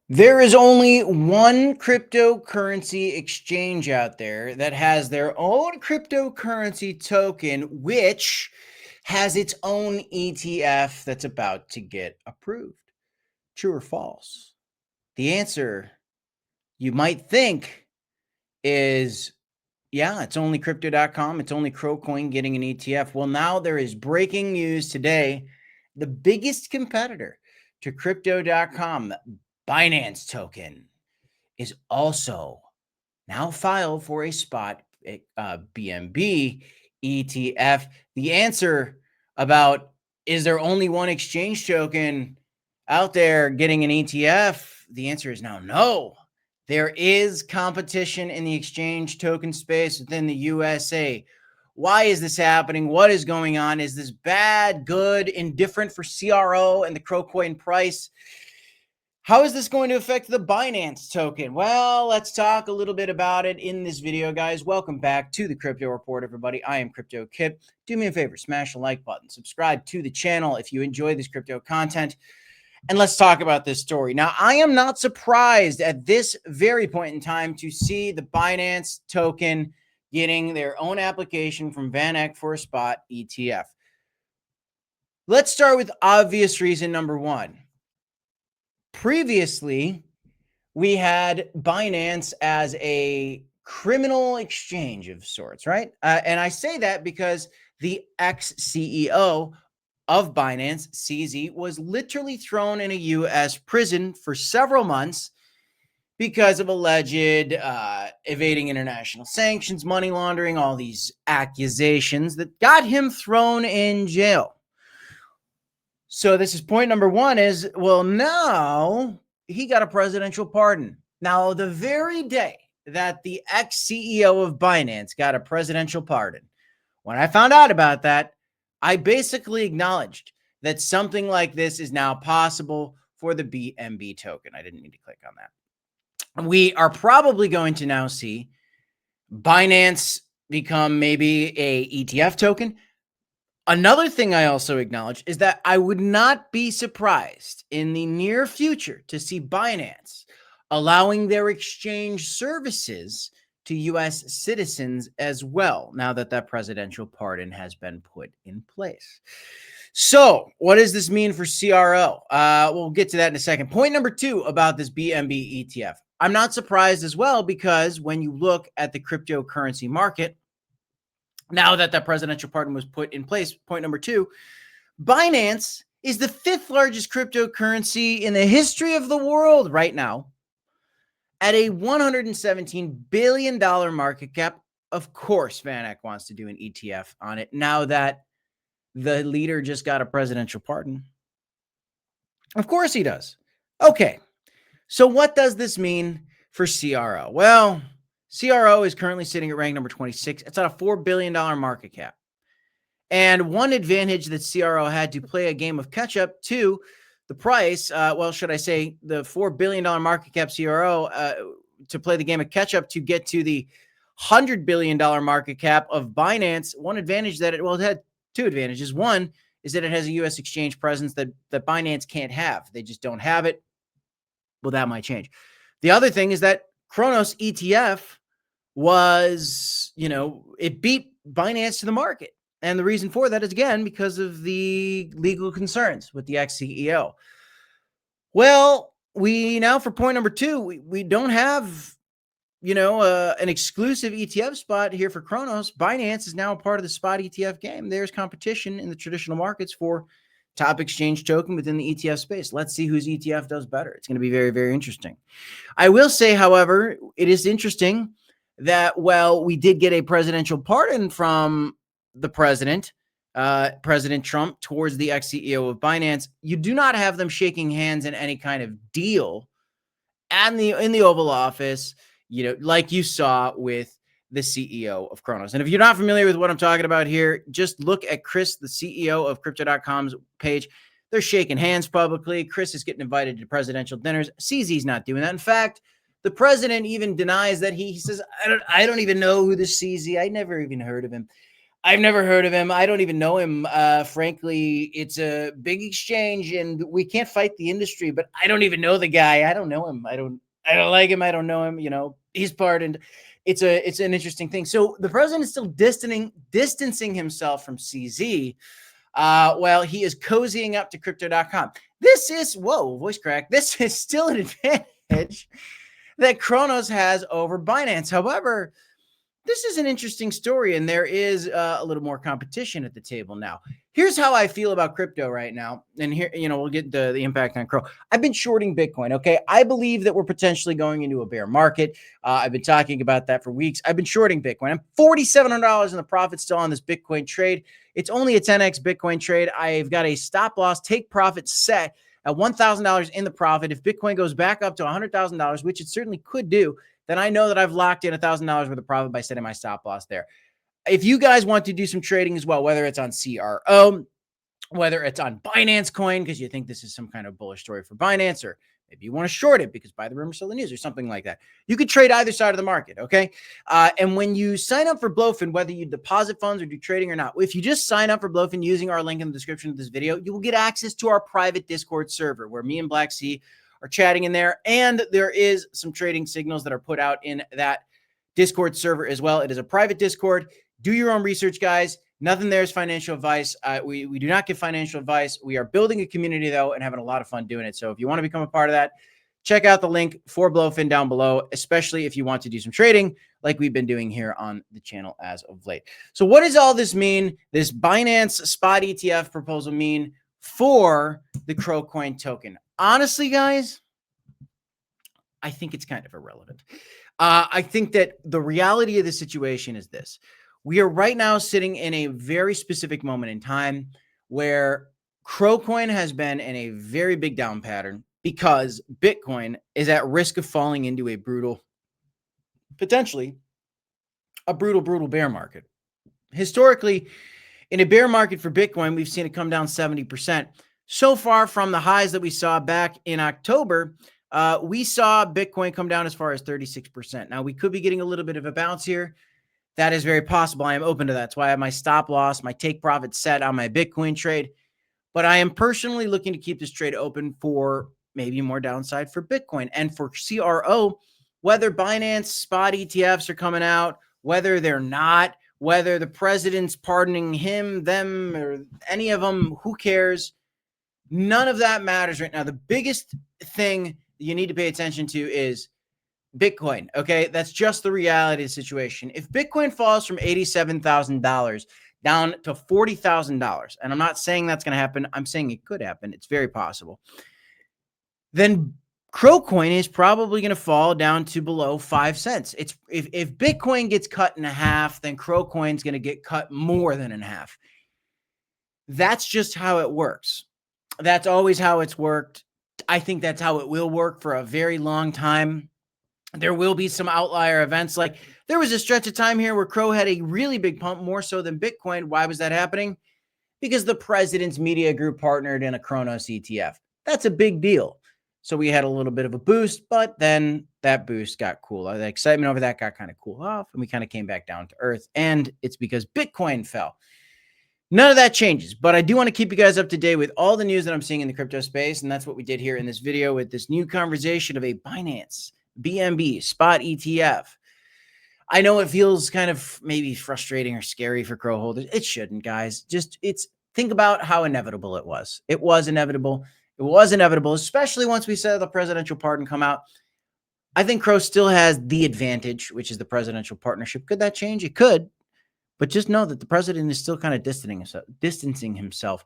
There is only one cryptocurrency exchange out there that has their own cryptocurrency token, which has its own ETF that's about to get approved. True or false? The answer you might think is yeah, it's only crypto.com. It's only Crowcoin getting an ETF. Well, now there is breaking news today. The biggest competitor to crypto.com, Binance token, is also now filed for a spot BNB ETF. The answer about is there only one exchange token out there getting an ETF? The answer is now no. There is competition in the exchange token space within the USA. Why is this happening? What is going on? Is this bad, good, indifferent for CRO and the Crowcoin price? How is this going to affect the Binance token? Well, let's talk a little bit about it in this video, guys. Welcome back to the Crypto Report, everybody. I am Crypto Kip. Do me a favor, smash the like button, subscribe to the channel if you enjoy this crypto content, and let's talk about this story. Now, I am not surprised at this very point in time to see the Binance token getting their own application from Van Eck for a spot ETF. Let's start with obvious reason number one. Previously, we had Binance as a criminal exchange of sorts, right? And I say that because the ex-CEO of Binance, CZ, was literally thrown in a U.S. prison for several months because of alleged evading international sanctions, money laundering, all these accusations that got him thrown in jail. So this is point number one is, well, now he got a presidential pardon. Now, the very day that the ex-CEO of Binance got a presidential pardon, when I found out about that, I basically acknowledged that something like this is now possible for the BNB token. I didn't need to click on that. We are probably going to now see Binance become maybe a ETF token. Another thing I also acknowledge is that I would not be surprised in the near future to see Binance allowing their exchange services to U.S. citizens as well, now that that presidential pardon has been put in place. So what does this mean for CRO? We'll get to that in a second. Point number two about this BNB ETF. I'm not surprised as well, because when you look at the cryptocurrency market, now that that presidential pardon was put in place, point number two, Binance is the fifth largest cryptocurrency in the history of the world right now at a $117 billion market cap. Of course, Van Eck wants to do an ETF on it now that the leader just got a presidential pardon. Of course he does. Okay, so what does this mean for CRO? Well, CRO is currently sitting at rank number 26. It's at a $4 billion market cap. And one advantage that CRO had to play a game of catch up to the price, well, should I say the $4 billion market cap CRO, to play the game of catch up to get to the $100 billion market cap of Binance. One advantage that it had two advantages. One is that it has a U.S. exchange presence that Binance can't have. They just don't have it. Well, that might change. The other thing is that Cronos ETF was, it beat Binance to the market. And the reason for that is, again, because of the legal concerns with the ex-CEO. Well, we now, for point number two, we don't have, an exclusive ETF spot here for Cronos. Binance is now a part of the spot ETF game. There's competition in the traditional markets for top exchange token within the ETF space. Let's see whose ETF does better. It's going to be very, very interesting. I will say, however, it is interesting that, well, we did get a presidential pardon from the president, President Trump, towards the ex-CEO of Binance. You do not have them shaking hands in any kind of deal in the Oval Office, like you saw with the CEO of Cronos. And if you're not familiar with what I'm talking about here, just look at Chris, the CEO of Crypto.com's page. They're shaking hands publicly. Chris is getting invited to presidential dinners. CZ's not doing that. In fact, the president even denies that he says, I don't even know who this CZ. I never even heard of him. I've never heard of him. I don't even know him. Frankly, it's a big exchange, and we can't fight the industry. But I don't even know the guy. I don't know him. I don't like him. I don't know him. You know, he's pardoned. It's an interesting thing. So the president is still distancing himself from CZ. While he is cozying up to crypto.com. This is voice crack. This is still an advantage that Cronos has over Binance. However, this is an interesting story, and there is a little more competition at the table now. Here's how I feel about crypto right now, and here, we'll get the impact on CRO. I've been shorting Bitcoin, okay? I believe that we're potentially going into a bear market. I've been talking about that for weeks. I've been shorting Bitcoin. I'm $4,700 in the profit still on this Bitcoin trade. It's only a 10x Bitcoin trade. I've got a stop loss, take profit set at $1,000 in the profit. If Bitcoin goes back up to $100,000, which it certainly could do, then I know that I've locked in $1,000 worth of profit by setting my stop loss there. If you guys want to do some trading as well, whether it's on CRO, whether it's on Binance coin, because you think this is some kind of bullish story for Binance, or maybe you want to short it because buy the rumor, sell the news, or something like that. You could trade either side of the market, okay? And when you sign up for Blowfin, whether you deposit funds or do trading or not, if you just sign up for Blowfin using our link in the description of this video, you will get access to our private Discord server where me and Blacksea are chatting in there, and there is some trading signals that are put out in that Discord server as well. It is a private Discord. Do your own research, guys. Nothing there is financial advice. We do not give financial advice. We are building a community, though, and having a lot of fun doing it. So if you want to become a part of that, check out the link for Blowfin down below, especially if you want to do some trading like we've been doing here on the channel as of late. So what does all this mean, this Binance spot ETF proposal mean for the CRO coin token? Honestly, guys, I think it's kind of irrelevant. I think that the reality of the situation is this. We are right now sitting in a very specific moment in time where CRO coin has been in a very big down pattern because Bitcoin is at risk of falling into a potentially a brutal bear market. Historically, in a bear market for Bitcoin, we've seen it come down 70%. So far from the highs that we saw back in October, we saw Bitcoin come down as far as 36%. Now, we could be getting a little bit of a bounce here. That is very possible. I am open to that. That's why I have my stop loss, my take profit set on my Bitcoin trade. But I am personally looking to keep this trade open for maybe more downside for Bitcoin. And for CRO, whether Binance spot ETFs are coming out, whether they're not, whether the president's pardoning him, them, or any of them, who cares? None of that matters right now. The biggest thing you need to pay attention to is Bitcoin, okay? That's just the reality of the situation. If Bitcoin falls from $87,000 down to $40,000, and I'm not saying that's going to happen, I'm saying it could happen, it's very possible, then CRO coin is probably going to fall down to below 5 cents. It's if Bitcoin gets cut in half, then CRO coin is going to get cut more than in half. That's just how it works. That's always how it's worked. I think that's how it will work for a very long time. There will be some outlier events. Like there was a stretch of time here where CRO had a really big pump, more so than Bitcoin. Why was that happening? Because the president's media group partnered in a Cronos ETF. That's a big deal. So we had a little bit of a boost, but then that boost got cool. The excitement over that got kind of cooled off, and we kind of came back down to earth. And it's because Bitcoin fell. None of that changes, but I do want to keep you guys up to date with all the news that I'm seeing in the crypto space, and that's what we did here in this video with this new conversation of a Binance BNB spot ETF. I know it feels kind of maybe frustrating or scary for CRO holders. It shouldn't, guys. Think about how inevitable it was. It was inevitable. It was inevitable, especially once we saw the presidential pardon come out. I think CRO still has the advantage, which is the presidential partnership. Could that change? It could. But just know that the president is still kind of distancing himself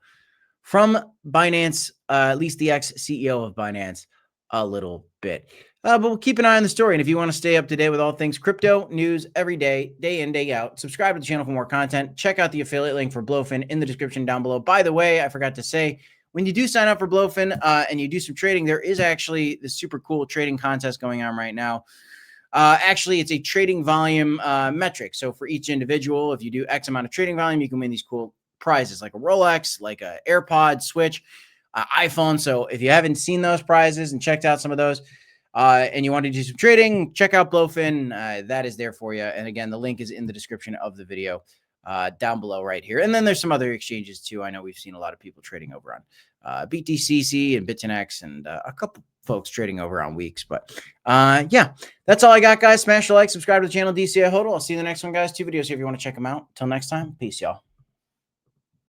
from Binance, at least the ex-CEO of Binance, a little bit. But we'll keep an eye on the story. And if you want to stay up to date with all things crypto news every day, day in, day out, subscribe to the channel for more content. Check out the affiliate link for Blowfin in the description down below. By the way, I forgot to say, when you do sign up for Blowfin and you do some trading, there is actually this super cool trading contest going on right now. Actually, it's a trading volume metric. So for each individual, if you do X amount of trading volume, you can win these cool prizes like a Rolex, like a AirPod, Switch, iPhone. So if you haven't seen those prizes and checked out some of those and you want to do some trading, check out Blowfin. That is there for you. And again, the link is in the description of the video. down below right here. And then there's some other exchanges too. I know we've seen a lot of people trading over on BTCC and BitNX and a couple folks trading over on Weeks. But yeah, that's all I got, guys. Smash the like, subscribe to the channel, DCI Hodl. I'll see you in the next one, guys. 2 videos here if you want to check them out. Until next time, peace, y'all.